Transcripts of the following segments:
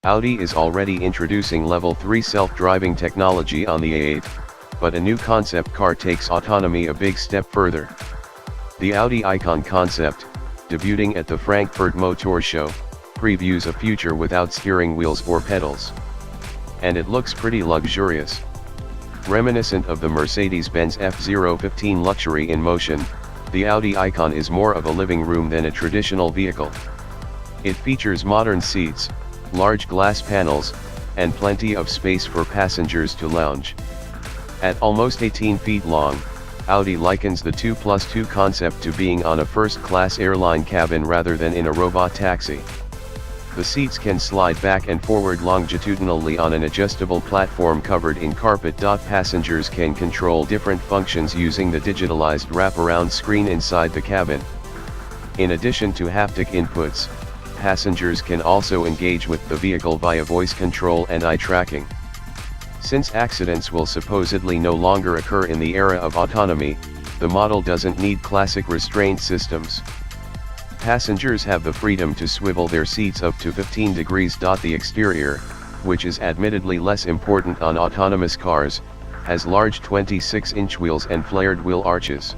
Audi is already introducing Level 3 self-driving technology on the A8, but a new concept car takes autonomy a big step further. The Audi Icon concept, debuting at the Frankfurt Motor Show, previews a future without steering wheels or pedals. And it looks pretty luxurious. Reminiscent of the Mercedes-Benz F015 luxury in motion, the Audi Icon is more of a living room than a traditional vehicle. It features modern seats, large glass panels, and plenty of space for passengers to lounge. At almost 18 feet long, Audi likens the 2+2 concept to being on a first-class airline cabin rather than in a robot taxi. The seats can slide back and forward longitudinally on an adjustable platform covered in carpet. Passengers can control different functions using the digitalized wraparound screen inside the cabin. In addition to haptic inputs, passengers can also engage with the vehicle via voice control and eye tracking. Since accidents will supposedly no longer occur in the era of autonomy, the model doesn't need classic restraint systems. Passengers have the freedom to swivel their seats up to 15 degrees. The exterior, which is admittedly less important on autonomous cars, has large 26-inch wheels and flared wheel arches.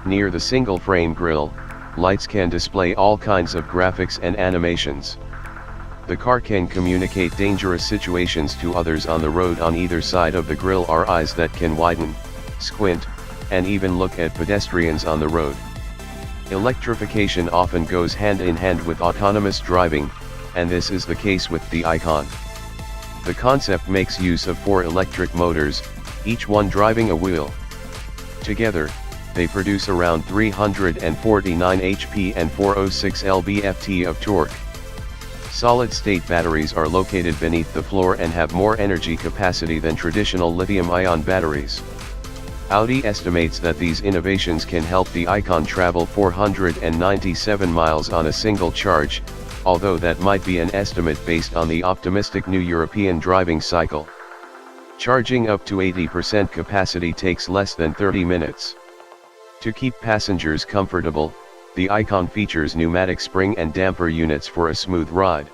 Near the single-frame grille, lights can display all kinds of graphics and animations. The car can communicate dangerous situations to others on the road. On either side of the grille are eyes that can widen, squint, and even look at pedestrians on the road. Electrification often goes hand in hand with autonomous driving, and this is the case with the Icon. The concept makes use of 4 electric motors, each one driving a wheel. Together, they produce around 349 HP and 406 lb-ft of torque. Solid-state batteries are located beneath the floor and have more energy capacity than traditional lithium-ion batteries. Audi estimates that these innovations can help the Icon travel 497 miles on a single charge, although that might be an estimate based on the optimistic new European driving cycle. Charging up to 80% capacity takes less than 30 minutes. To keep passengers comfortable, the Icon features pneumatic spring and damper units for a smooth ride.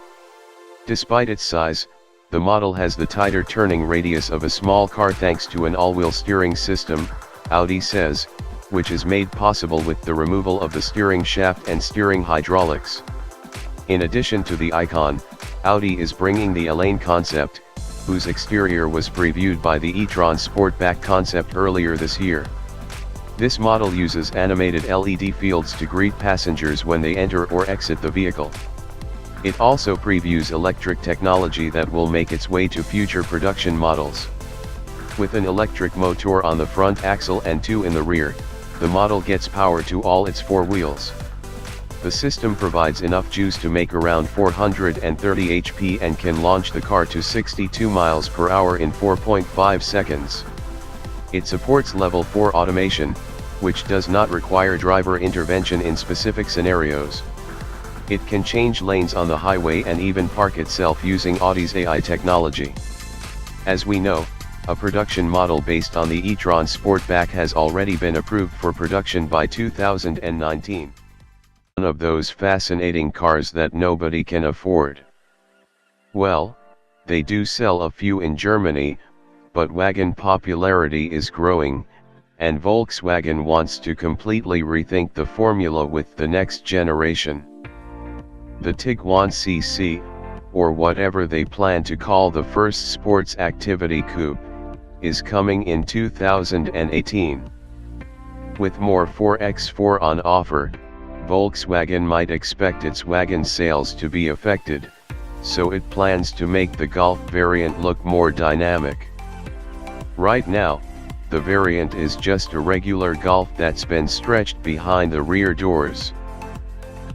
Despite its size, the model has the tighter turning radius of a small car thanks to an all-wheel steering system, Audi says, which is made possible with the removal of the steering shaft and steering hydraulics. In addition to the Icon, Audi is bringing the Icon concept, whose exterior was previewed by the e-tron Sportback concept earlier this year. This model uses animated LED fields to greet passengers when they enter or exit the vehicle. It also previews electric technology that will make its way to future production models. With an electric motor on the front axle and 2 in the rear, the model gets power to all its 4 wheels. The system provides enough juice to make around 430 HP and can launch the car to 62 miles per hour in 4.5 seconds. It supports Level 4 automation, which does not require driver intervention in specific scenarios. It can change lanes on the highway and even park itself using Audi's AI technology. As we know, a production model based on the e-tron Sportback has already been approved for production by 2019. One of those fascinating cars that nobody can afford. Well, they do sell a few in Germany, but wagon popularity is growing, and Volkswagen wants to completely rethink the formula with the next generation. The Tiguan CC, or whatever they plan to call the first sports activity coupe, is coming in 2018. With more 4x4 on offer, Volkswagen might expect its wagon sales to be affected, so it plans to make the Golf variant look more dynamic. Right now, the variant is just a regular Golf that's been stretched behind the rear doors.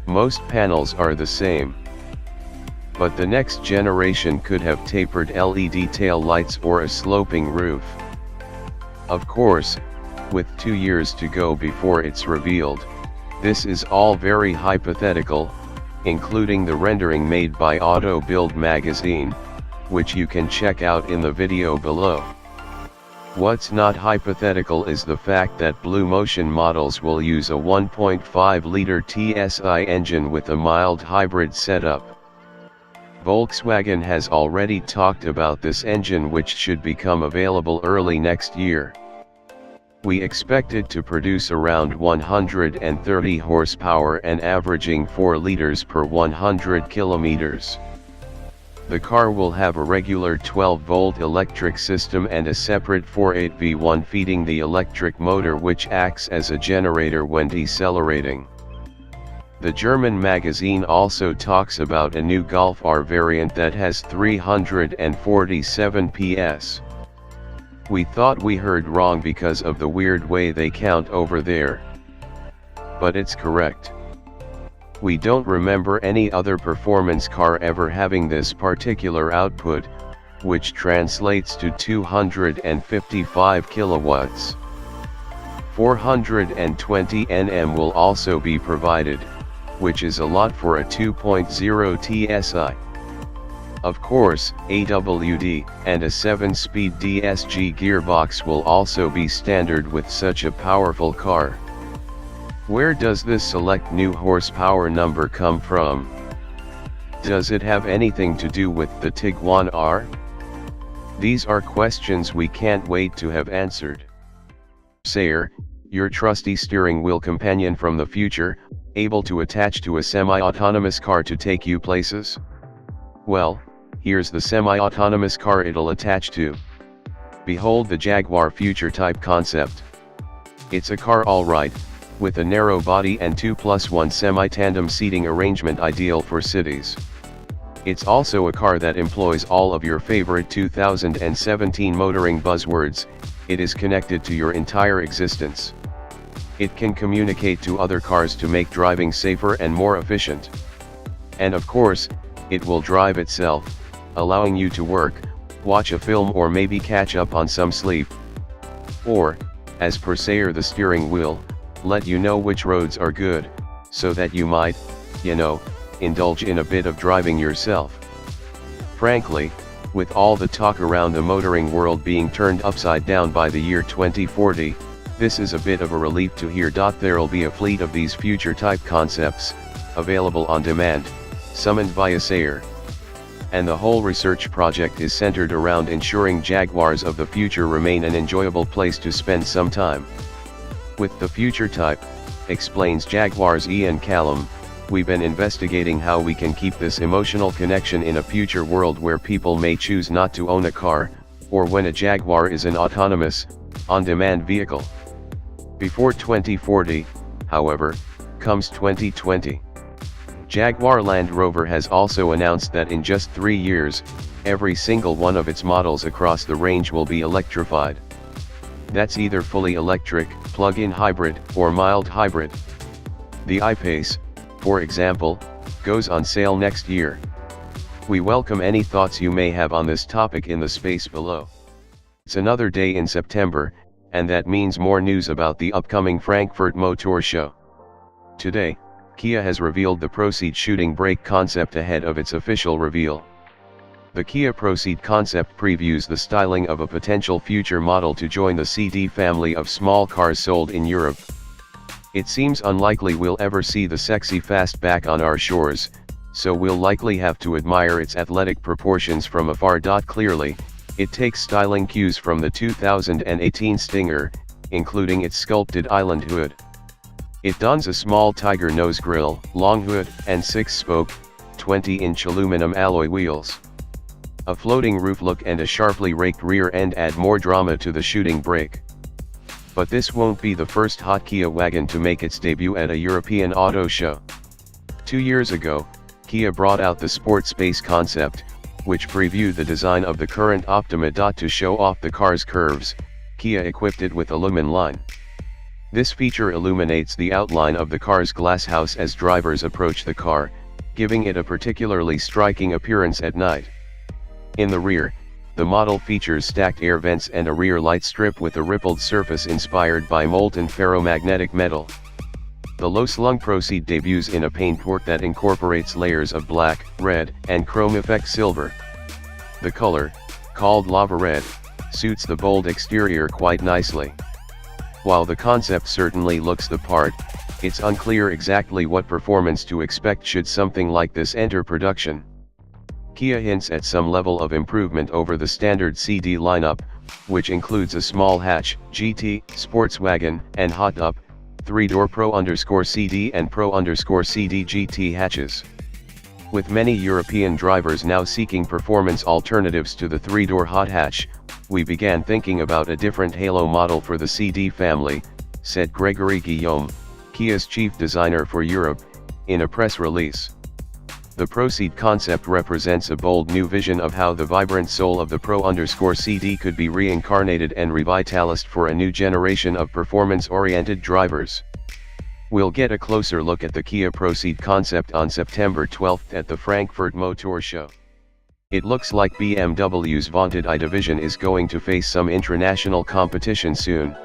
Most panels are the same. But the next generation could have tapered LED tail lights or a sloping roof. Of course, with 2 years to go before it's revealed, this is all very hypothetical, including the rendering made by Auto Bild magazine, which you can check out in the video below. What's not hypothetical is the fact that Blue Motion models will use a 1.5-liter TSI engine with a mild hybrid setup. Volkswagen has already talked about this engine, which should become available early next year. We expect it to produce around 130 horsepower and averaging 4 liters per 100 kilometers. The car will have a regular 12-volt electric system and a separate 4.8 V1 feeding the electric motor, which acts as a generator when decelerating. The German magazine also talks about a new Golf R variant that has 347 PS. We thought we heard wrong because of the weird way they count over there. But it's correct. We don't remember any other performance car ever having this particular output, which translates to 255 kilowatts. 420 Nm will also be provided, which is a lot for a 2.0 TSI. Of course, AWD and a 7-speed DSG gearbox will also be standard with such a powerful car. Where does this select new horsepower number come from? Does it have anything to do with the Tiguan R? These are questions we can't wait to have answered. Sayer, your trusty steering wheel companion from the future, able to attach to a semi-autonomous car to take you places? Well, here's the semi-autonomous car it'll attach to. Behold the Jaguar future type concept. It's a car alright, with a narrow body and 2+1 semi-tandem seating arrangement ideal for cities. It's also a car that employs all of your favorite 2017 motoring buzzwords. It is connected to your entire existence. It can communicate to other cars to make driving safer and more efficient. And of course, it will drive itself, allowing you to work, watch a film, or maybe catch up on some sleep. Or, as per Sayer, the steering wheel, let you know which roads are good, so that you might, indulge in a bit of driving yourself. Frankly, with all the talk around the motoring world being turned upside down by the year 2040, this is a bit of a relief to hear. There'll be a fleet of these future type concepts, available on demand, summoned via Sayer. And the whole research project is centered around ensuring Jaguars of the future remain an enjoyable place to spend some time. With the future type, explains Jaguar's Ian Callum, we've been investigating how we can keep this emotional connection in a future world where people may choose not to own a car, or when a Jaguar is an autonomous, on-demand vehicle. Before 2040, however, comes 2020. Jaguar Land Rover has also announced that in just 3 years, every single one of its models across the range will be electrified. That's either fully electric, plug-in hybrid, or mild hybrid. The I-Pace, for example, goes on sale next year. We welcome any thoughts you may have on this topic in the space below. It's another day in September, and that means more news about the upcoming Frankfurt Motor Show. Today, Kia has revealed the Pro Ceed shooting brake concept ahead of its official reveal. The Kia Pro Ceed concept previews the styling of a potential future model to join the CD family of small cars sold in Europe. It seems unlikely we'll ever see the sexy fastback on our shores, so we'll likely have to admire its athletic proportions from afar. Clearly, it takes styling cues from the 2018 Stinger, including its sculpted island hood. It dons a small tiger nose grille, long hood, and 6-spoke, 20-inch aluminum alloy wheels. A floating roof look and a sharply raked rear end add more drama to the shooting brake. But this won't be the first hot Kia wagon to make its debut at a European auto show. 2 years ago, Kia brought out the Sport Space concept, which previewed the design of the current Optima. To show off the car's curves, Kia equipped it with a lumen line. This feature illuminates the outline of the car's glasshouse as drivers approach the car, giving it a particularly striking appearance at night. In the rear, the model features stacked air vents and a rear light strip with a rippled surface inspired by molten ferromagnetic metal. The low-slung Pro Ceed debuts in a paintwork that incorporates layers of black, red, and chrome effect silver. The color, called lava red, suits the bold exterior quite nicely. While the concept certainly looks the part, it's unclear exactly what performance to expect should something like this enter production. Kia hints at some level of improvement over the standard CD lineup, which includes a small hatch, GT, Sportswagen, and Hot Up, 3-door Pro_CD and Pro_CD GT hatches. With many European drivers now seeking performance alternatives to the 3-door hot hatch, we began thinking about a different halo model for the CD family, said Gregory Guillaume, Kia's chief designer for Europe, in a press release. The Pro Ceed concept represents a bold new vision of how the vibrant soul of the Pro_CD could be reincarnated and revitalized for a new generation of performance-oriented drivers. We'll get a closer look at the Kia Pro Ceed concept on September 12 at the Frankfurt Motor Show. It looks like BMW's vaunted i division is going to face some international competition soon.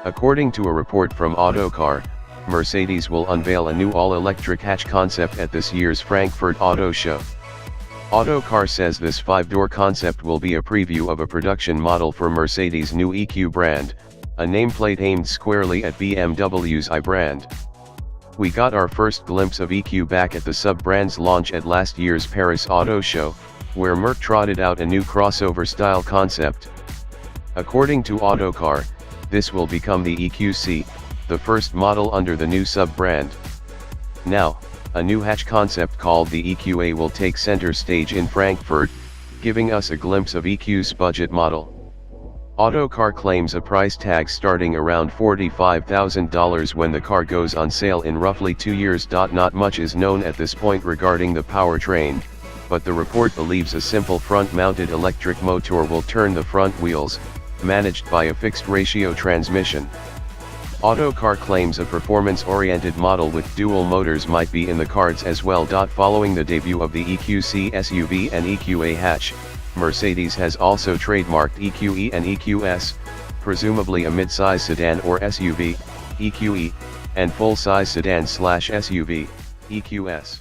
According to a report from Autocar, Mercedes will unveil a new all-electric hatch concept at this year's Frankfurt Auto Show. Autocar says this 5-door concept will be a preview of a production model for Mercedes' new EQ brand, a nameplate aimed squarely at BMW's i brand. We got our first glimpse of EQ back at the sub-brand's launch at last year's Paris Auto Show, where Merc trotted out a new crossover-style concept. According to Autocar, this will become the EQC, the first model under the new sub-brand. Now, a new hatch concept called the EQA will take center stage in Frankfurt, giving us a glimpse of EQ's budget model. Autocar claims a price tag starting around $45,000 when the car goes on sale in roughly 2 years. Not much is known at this point regarding the powertrain, but the report believes a simple front-mounted electric motor will turn the front wheels, managed by a fixed-ratio transmission. Autocar claims a performance-oriented model with dual motors might be in the cards as well. Following the debut of the EQC SUV and EQA hatch, Mercedes has also trademarked EQE and EQS, presumably a mid-size sedan or SUV, EQE, and full-size sedan/SUV, EQS.